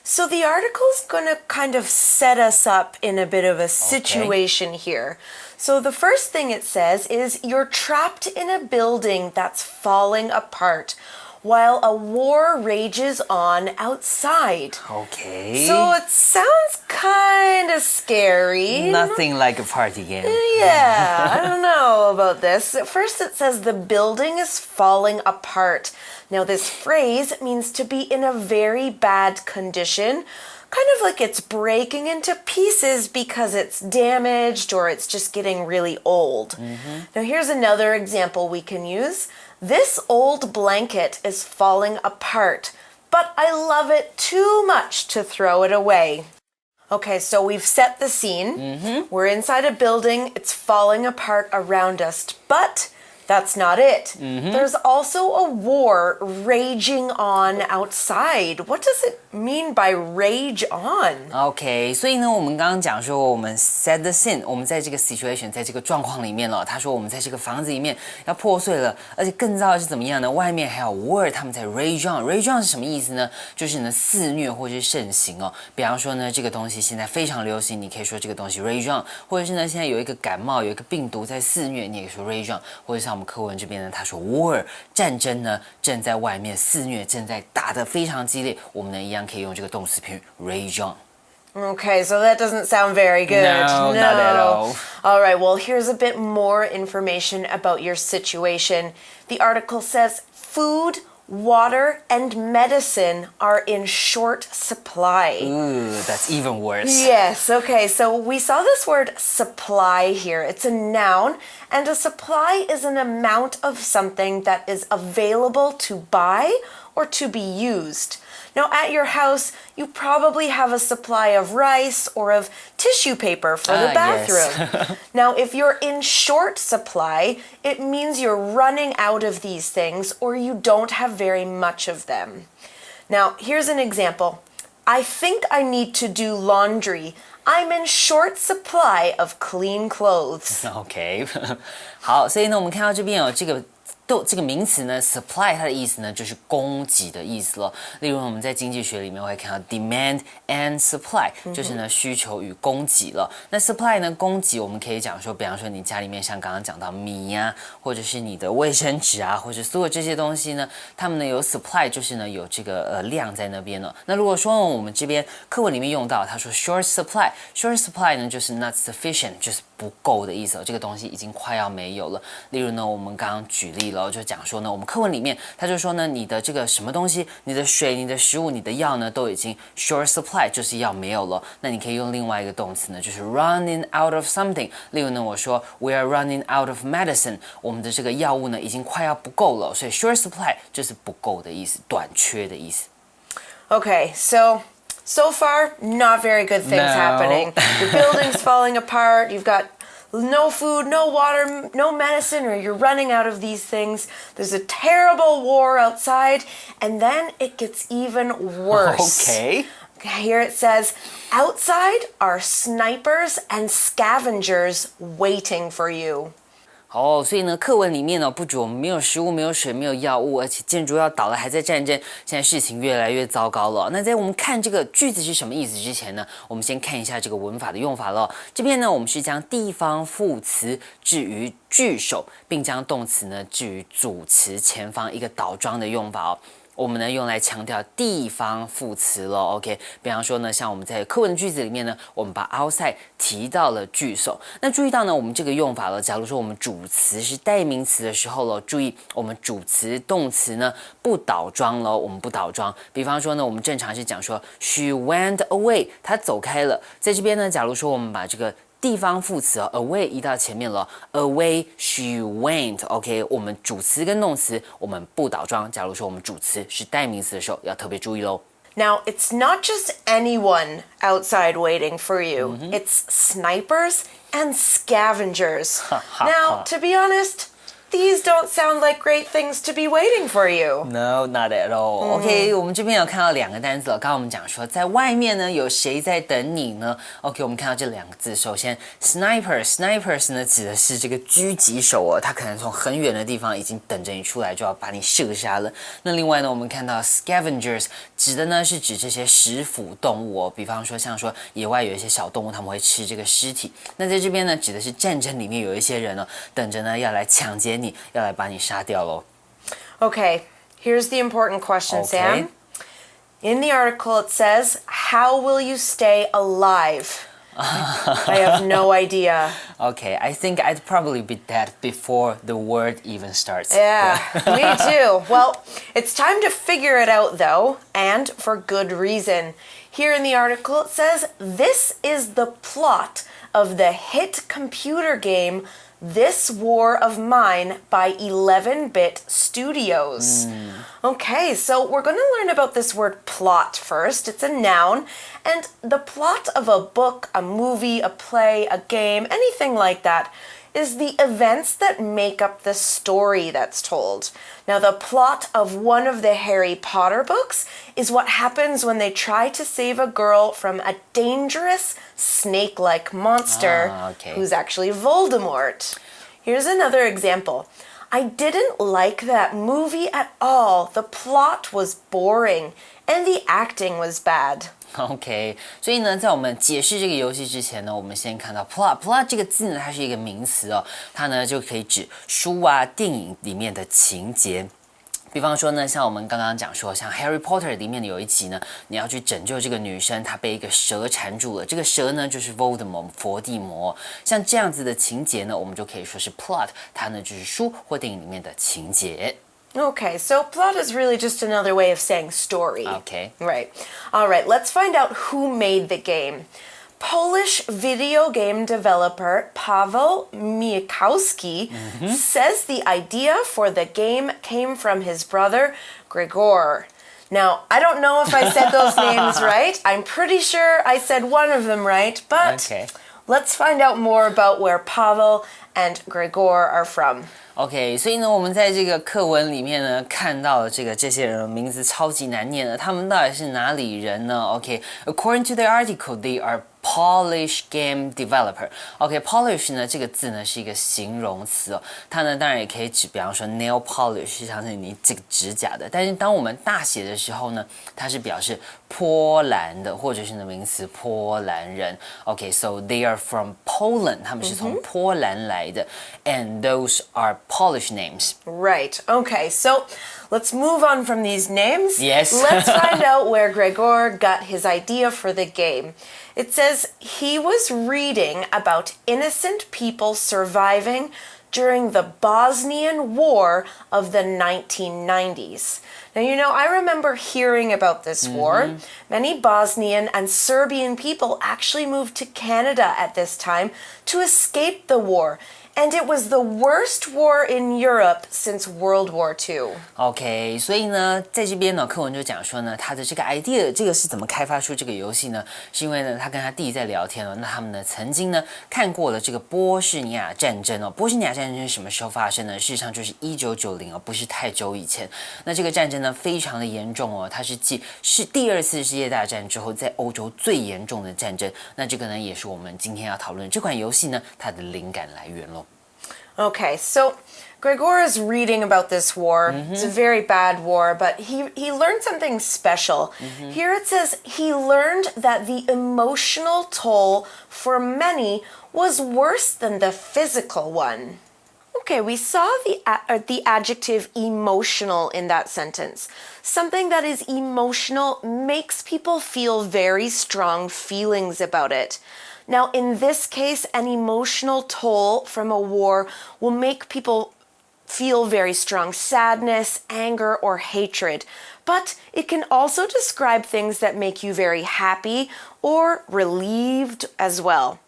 So the article's going to kind of set us up in a bit of a situation here. So the first thing it says is you're trapped in a building that's falling apart while a war rages on outside. Okay. So it sounds kind of scary. Nothing like a party game. Yeah, I don't know about this. At first it says the building is falling apart. Now this phrase means to be in a very bad condition, kind of like it's breaking into pieces because it's damaged or it's just getting really old. Now here's another example we can use. This old blanket is falling apart, but I love it too much to throw it away. Okay, so we've set the scene. We're inside a building. It's falling apart around us, but that's not it. There's also a war raging on outside. What does it mean by rage on? OK， 所以呢，我们刚刚讲说，我们 set the scene， 我们在这个 situation， 在这个状况里面了。他说我们在这个房子里面要破碎了，而且更糟的是怎么样呢？外面还有 war， 他们在 rage on。rage on 是什么意思呢？就是呢肆虐或是盛行哦。比方说呢，这个东西现在非常流行，你可以说这个东西 rage on， 或者是呢现在有一个感冒，有一个病毒在肆虐，你也可以说 rage on， 或者像我们课文这边呢，他说 war 战争呢正在外面肆虐，正在打得非常激烈，我们呢一样可以用这个动词片语 rage on。Okay, so that doesn't sound very good. No, not at all. All right, well, here's a bit more information about your situation. The article says food, water, and medicine are in short supply. Ooh, that's even worse. Yes, okay, so we saw this word supply here. It's a noun, and a supply is an amount of something that is available to buy or to be used. Now, at your house, you probably have a supply of rice or of tissue paper for the bathroom. Yes. Now, if you're in short supply, it means you're running out of these things or you don't have very much of them. Now, here's an example. I think I need to do laundry. I'm in short supply of clean clothes. OK， 好，所以呢，我们看到这边有这个名词呢 ，supply 它的意思呢就是供给的意思了。例如我们在经济学里面会看到 demand and supply， 就是呢需求与供给了。那 supply 呢供给，我们可以讲说，比方说你家里面像刚刚讲到米呀、或者是你的卫生纸啊，或者所有这些东西呢，它们呢有 supply， 就是呢有这个量在那边了。那如果说我们这边课文里面用到，他说 short supply，short supply 呢就是 not sufficient， 就是不够的意思了，这个东西已经快要没有了。例如呢，我们刚刚举例了，就讲说呢，我们课文里面他就说呢，你的这个什么东西，你的水、你的食物、你的药呢，都已经 short supply， 就是要没有了。那你可以用另外一个动词呢，就是 running out of something。例如呢，我说 we are running out of medicine， 我们的这个药物呢已经快要不够了，所以 short supply 就是不够的意思，短缺的意思。Okay, so far, not very good things happening. Your building's falling apart. You've got no food, no water, no medicine, or you're running out of these things. There's a terrible war outside, and then it gets even worse. Okay. Here it says, outside are snipers and scavengers waiting for you. 所以呢，课文里面呢，不止我们没有食物、没有水、没有药物，而且建筑要倒了，还在战争。现在事情越来越糟糕了。那在我们看这个句子是什么意思之前呢，我们先看一下这个文法的用法了。这边呢，我们是将地方副词置于句首，并将动词呢置于主词前方一个倒装的用法哦。我们呢用来强调地方副词了 ，OK？ 比方说呢，像我们在课文的句子里面呢，我们把 outside 提到了句首。那注意到呢，我们这个用法了，假如说我们主词是代名词的时候了，注意我们主词动词呢不倒装了，我们不倒装。比方说呢，我们正常是讲说 she went away， 她走开了。在这边呢，假如说我们把这个地方副词away 移到前面了 ，away she went，OK， 我们主词跟动词我们不倒装。假如说我们主词是代名词的时候，要特别注意喽。Now, it's not just anyone outside waiting for you. It's snipers and scavengers. Now, to be honest, These don't sound like great things to be waiting for you. No, not at all. OK， 我们这边有看到两个单词了。刚刚我们讲说，在外面呢有谁在等你呢 ？OK， 我们看到这两个字。首先 ，snipers 呢指的是这个狙击手哦，他可能从很远的地方已经等着你出来，就要把你射杀了。那另外呢，我们看到 scavengers 指的呢是指这些食腐动物哦，比方说像说野外有一些小动物，他们会吃这个尸体。那在这边呢，指的是战争里面有一些人呢，等着呢要来抢劫你，要来把你杀掉咯。Okay, here's the important question, Okay. Sam. In the article, it says, "How will you stay alive?" I have no idea. Okay, I think I'd probably be dead before the word even starts. Yeah, me too. Well, it's time to figure it out, though, and for good reason. Here in the article, it says, "This is the plot of the hit computer game This War of Mine by 11-Bit Studios." Okay, so we're going to learn about this word plot first. It's a noun, and the plot of a book, a movie, a play, a game, anything like that is the events that make up the story that's told. Now, the plot of one of the Harry Potter books is what happens when they try to save a girl from a dangerous snake-like monster who's actually Voldemort. Here's another example. I didn't like that movie at all. The plot was boring, and the acting was bad. OK， 所以呢，在我们解释这个游戏之前呢，我们先看到 plot 这个字呢，它是一个名词哦，它呢就可以指书啊、电影里面的情节。比方说呢，像我们刚刚讲说，像 Harry Potter 里面有一集呢，你要去拯救这个女生，她被一个蛇缠住了。这个蛇呢就是 Voldemort 伏地魔。像这样子的情节呢，我们就可以说是 plot， 它呢就是书或电影里面的情节。Okay, so plot is really just another way of saying story. Okay. Right. All right, let's find out who made the game. Polish video game developer Paweł Miekowski says the idea for the game came from his brother Gregor. Now, I don't know if I said those names right. I'm pretty sure I said one of them right, but let's find out more about where Paweł and Gregor are from. OK， 所以呢，我们在这个课文里面呢，看到了这些人的名字超级难念的，他们到底是哪里人呢 ？OK，according to the article, they are Polish game developer。OK，polish 呢这个字呢是一个形容词哦，它呢当然也可以指，比方说 nail polish， 像是你这个指甲的。但是当我们大写的时候呢，它是表示波兰的，或者是名词波兰人。OK，so they are from Poland， 他们是从波兰来的，and those are Polish names. Right. Okay, so let's move on from these names. Yes. Let's find out where Gregor got his idea for the game. It says he was reading about innocent people surviving during the Bosnian War of the 1990s. Now, you know, I remember hearing about this war. Many Bosnian and Serbian people actually moved to Canada at this time to escape the war. And it was the worst war in Europe since World War II. OK， 所以呢，在这边呢，课文就讲说呢，他的这个 idea， 这个是怎么开发出这个游戏呢？是因为呢，他跟他弟在聊天了。那他们呢，曾经呢看过了这个波士尼亚战争哦。波士尼亚战争是什么时候发生呢？事实上就是1990哦，不是太久以前。那这个战争呢，非常的严重哦，它是第二次世界大战之后在欧洲最严重的战争。那这个呢，也是我们今天要讨论这款游戏呢，它的灵感来源咯。Okay, so Gregor is reading about this war. It's a very bad war, but he learned something special. Here it says he learned that the emotional toll for many was worse than the physical one. Okay, we saw the adjective emotional in that sentence. Something that is emotional makes people feel very strong feelings about it. Now, in this case, an emotional toll from a war will make people feel very strong sadness, anger, or hatred. But it can also describe things that make you very happy or relieved as well.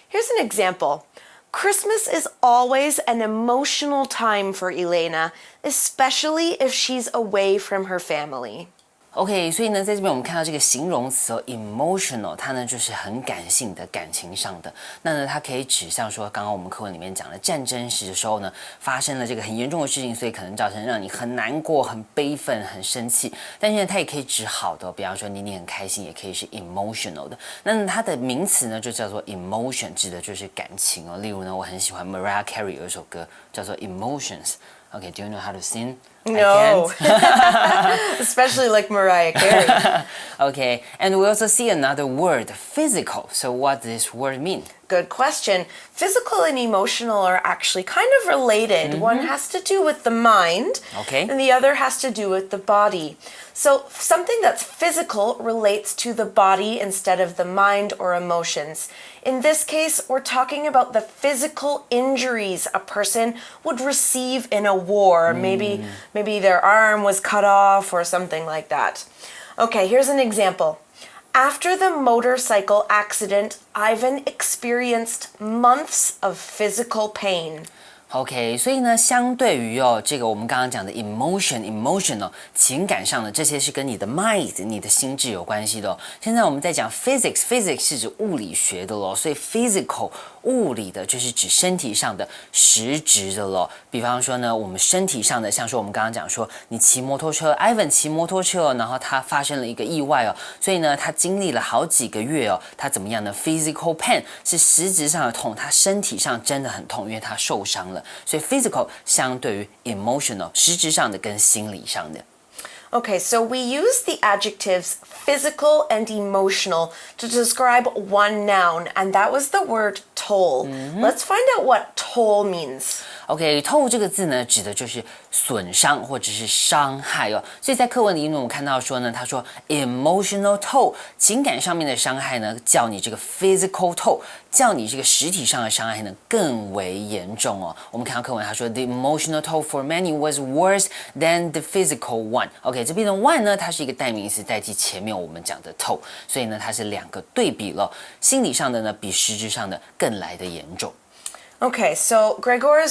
Here's an example. Christmas is always an emotional time for Elena, especially if she's away from her family. OK， 所以呢，在这边我们看到这个形容词哦 ，emotional， 它呢就是很感性的、感情上的。那呢，它可以指向说，刚刚我们课文里面讲的战争时的时候呢，发生了这个很严重的事情，所以可能造成让你很难过、很悲愤、很生气。但是呢，它也可以指好的、比方说你很开心，也可以是 emotional 的。那它的名词呢就叫做 emotion， 指的就是感情哦。例如呢，我很喜欢 Mariah Carey 有一首歌叫做 Emotions。Okay, do you know how to sing? No. Especially like Mariah Carey. Okay, and we also see another word, physical. So what does this word mean? Good question. Physical and emotional are actually kind of related. One has to do with the mind, and the other has to do with the body. So something that's physical relates to the body instead of the mind or emotions. In this case, we're talking about the physical injuries a person would receive in a war. Maybe their arm was cut off or something like that. Okay, here's an example. After the motorcycle accident, Ivan experienced months of physical pain. OK， 所以呢，相对于这个我们刚刚讲的 emotion 情感上的这些是跟你的 mind 你的心智有关系的现在我们在讲 physics 是指物理学的所以 physical 物理的就是指身体上的实质的比方说呢，我们身体上的，像说我们刚刚讲说，你骑摩托车 ，Ivan 骑摩托车然后他发生了一个意外所以呢，他经历了好几个月他怎么样呢 ？physical pain 是实质上的痛，他身体上真的很痛，因为他受伤了。所以 physical 相对于 emotional 实质上的跟心理上的。Okay, so we use the adjectives physical and emotional to describe one noun, and that was the word toll. Let's find out what toll means. OK， toll 这个字呢，指的就是损伤或者是伤害所以在课文里面我们看到说呢，他说 emotional toll 情感上面的伤害呢，较你这个 physical toll 较你这个实体上的伤害呢更为严重我们看到课文他说 the emotional toll for many was worse than the physical one。OK， 这边的 one 呢，它是一个代名词代替前面我们讲的 toll， 所以呢，它是两个对比了，心理上的呢比实质上的更来的严重。Okay, so Gregor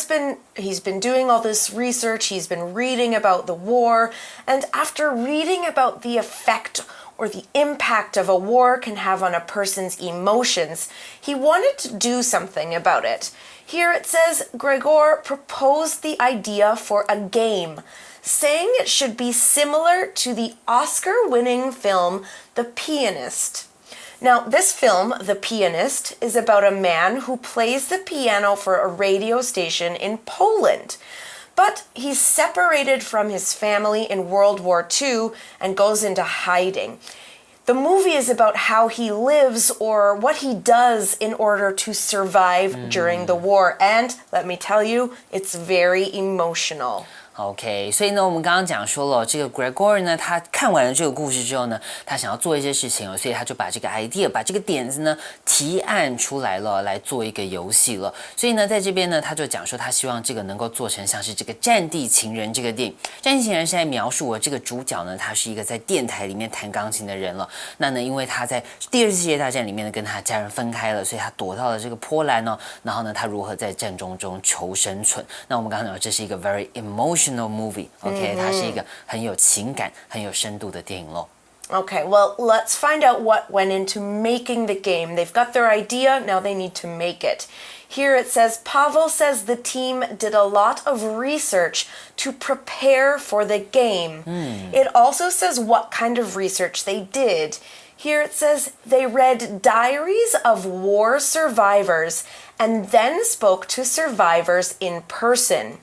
he's been doing all this research, he's been reading about the war, and after reading about the effect or the impact of a war can have on a person's emotions, he wanted to do something about it. Here it says Gregor proposed the idea for a game, saying it should be similar to the Oscar-winning film The Pianist. Now, this film, The Pianist, is about a man who plays the piano for a radio station in Poland. But he's separated from his family in World War II and goes into hiding. The movie is about how he lives or what he does in order to survive during the war. And let me tell you, it's very emotional. OK， 所以呢，我们刚刚讲说了，这个 Gregor 呢，他看完了这个故事之后呢，他想要做一些事情所以他就把这个 idea， 把这个点子呢提案出来了，来做一个游戏了。所以呢，在这边呢，他就讲说，他希望这个能够做成像是这个《战地情人》这个电影。《战地情人》是在描述这个主角呢，他是一个在电台里面弹钢琴的人了。那呢，因为他在第二次世界大战里面呢，跟他家人分开了，所以他躲到了这个波兰然后呢，他如何在战争中求生存？那我们刚刚讲，这是一个 very emotional movie，OK， 它是一个很有情感、很有深度的电影咯。Okay, well, let's find out what went into making the game. They've got their idea, now they need to make it. Here it says, Pavel says the team did a lot of research to prepare for the game. It also says what kind of research they did. Here it says they read diaries of war survivors and then spoke to survivors in person.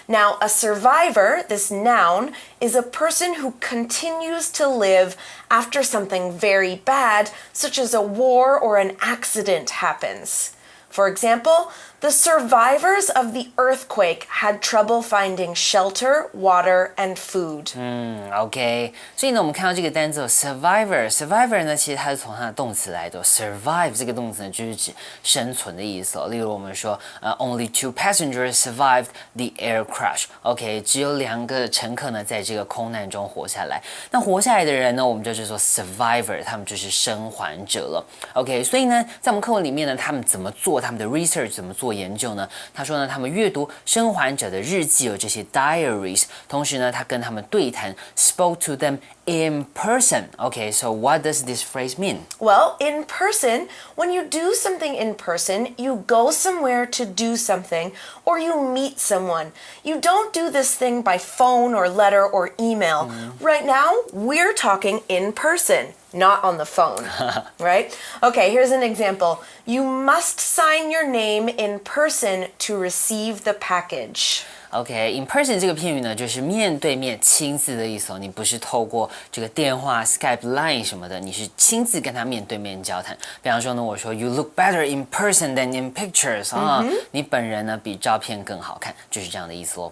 Now, a survivor, this noun, is a person who continues to live after something very bad, such as a war or an accident happens. For example, the survivors of the earthquake had trouble finding shelter, water, and food. OK， 所以呢，我们看到这个单词survivor 呢，其实它是从它的动词来的。survive 这个动词呢，就是指生存的意思例如我们说，only 2 passengers survived the air crash。OK， 只有2个乘客呢，在这个空难中活下来。那活下来的人呢，我们就是说 survivor， 他们就是生还者了。OK， 所以呢，在我们课文里面呢，他们怎么做，他们的 research 怎么做？做研究呢？他说呢，他们阅读生还者的日记有这些 diaries， 同时呢，他跟他们对谈 spoke to them in person. Okay, so what does this phrase mean? Well, in person, when you do something in person, you go somewhere to do something or you meet someone. You don't do this thing by phone or letter or email. Right now, we're talking in person, not on the phone, right? Okay, here's an example. You must sign your name in person to receive the package.OK, in person 这个片语呢，就是面对面、亲自的意思哦。你不是透过这个电话、Skype、Line 什么的，你是亲自跟他面对面交谈。比方说呢，我说 You look better in person than in pictures 啊，你本人呢比照片更好看，就是这样的意思咯。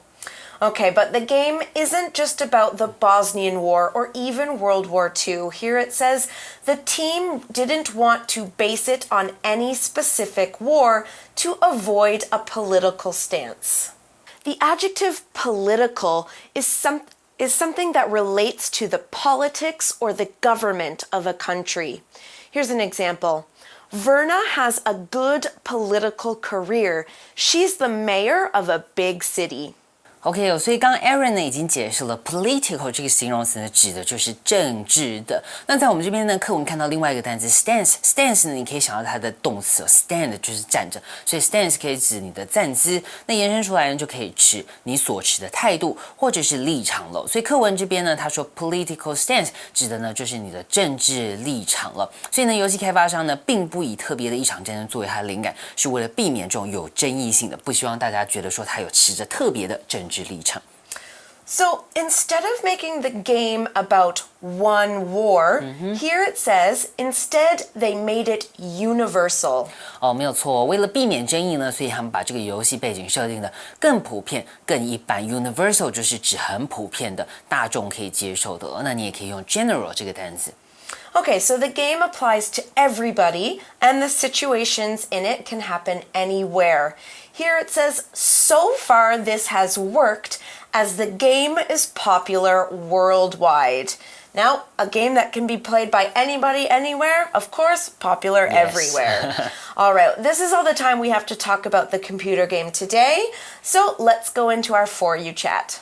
Okay, but the game isn't just about the Bosnian War or even World War II. Here it says the team didn't want to base it on any specific war to avoid a political stance.The adjective political is something that relates to the politics or the government of a country. Here's an example. Verna has a good political career. She's the mayor of a big city.OK, 所以刚刚 Aaron 呢已经解释了 political 这个形容词呢指的就是政治的。那在我们这边呢课文看到另外一个单词 stance 呢，你可以想到它的动词stand 就是站着，所以 stance 可以指你的站姿，那延伸出来呢就可以指你所持的态度或者是立场了。所以课文这边呢他说 political stance 指的呢就是你的政治立场了。所以呢游戏开发商呢并不以特别的一场战争作为它的灵感，是为了避免这种有争议性的，不希望大家觉得说它有持着特别的政治立场。So instead of making the game about one war, here it says instead they made it universal. 没有错，为了避免争议呢，所以他们把这个游戏背景设定的更普遍、更一般。Universal 就是指很普遍的、大众可以接受的。那你也可以用 general 这个单词。Okay, so the game applies to everybody, and the situations in it can happen anywhere. Here it says, so far this has worked, as the game is popular worldwide. Now, a game that can be played by anybody, anywhere, of course, popular everywhere. All right, this is all the time we have to talk about the computer game today, so let's go into our For You chat.